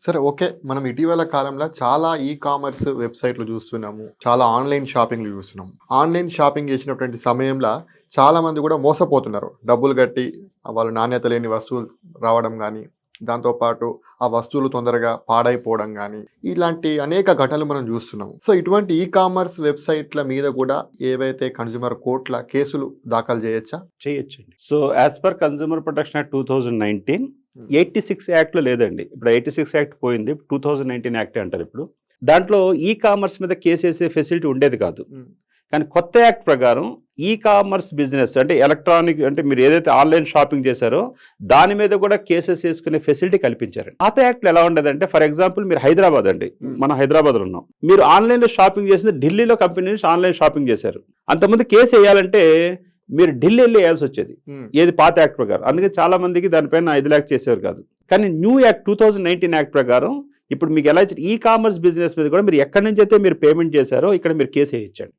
సరే ఓకే. మనం ఇటీవల కాలంలో చాలా కామర్స్ వెబ్‌సైట్‌లు చూస్తున్నాము. చాలా ఆన్‌లైన్ షాపింగ్‌లు చూస్తున్నాము. ఆన్‌లైన్ షాపింగ్ చేసినటువంటి సమయంలో చాలామంది కూడా మోసపోతున్నారు. డబ్బులు కట్టి వాళ్ళు నాణ్యత లేని వస్తువులు రావడం గానీ, దాంతో పాటు ఆ వస్తువులు తొందరగా పాడైపోవడం గానీ, ఇలాంటి అనేక ఘటనలు మనం చూస్తున్నాము. సో, ఇటువంటి కామర్స్ వెబ్‌సైట్‌ల మీద కూడా ఏవైతే కన్స్యూమర్ కోర్ట్‌ల కేసులు దాఖలు చేయొచ్చా? చేయొచ్చండి. So, as per consumer protection act 2019 86 యాక్ట్‌లో లేదండి. ఇప్పుడు 86 యాక్ట్ పోయింది. 2019 యాక్టే అంటారు ఇప్పుడు. దాంట్లో కామర్స్ మీద కేసేసే ఫెసిలిటీ ఉండేది కాదు. కానీ కొత్త యాక్ట్ ప్రకారం కామర్స్ బిజినెస్ అంటే ఎలక్ట్రానిక్ అంటే మీరు ఏదైతే ఆన్లైన్ షాపింగ్ చేశారో దాని మీద కూడా కేసెస్ వేసుకునే ఫెసిలిటీ కల్పించారు. పాత యాక్ట్లో ఎలా ఉండేదంటే ఫర్ ఎగ్జాంపుల్ మీరు హైదరాబాద్ అండి, మనం హైదరాబాద్లో ఉన్నాం, మీరు ఆన్లైన్లో షాపింగ్ చేసింది ఢిల్లీలో కంపెనీ నుంచి ఆన్లైన్ షాపింగ్ చేశారు. అంతకుముందు కేసు వేయాలంటే మీరు ఢిల్లీ వెళ్ళి వేయాల్సి వచ్చేది, ఏది పాత యాక్ట్ ప్రకారం. అందుకే చాలా మందికి దానిపైన 5 లక్షలు చేసేవారు కాదు. కానీ న్యూ యాక్ట్ 2019 యాక్ట్ ప్రకారం ఇప్పుడు మీకు ఎలా కామర్స్ బిజినెస్ మీద కూడా మీరు ఎక్కడి నుంచి అయితే మీరు పేమెంట్ చేశారో ఇక్కడ మీరు కేసు వేయచ్చండి.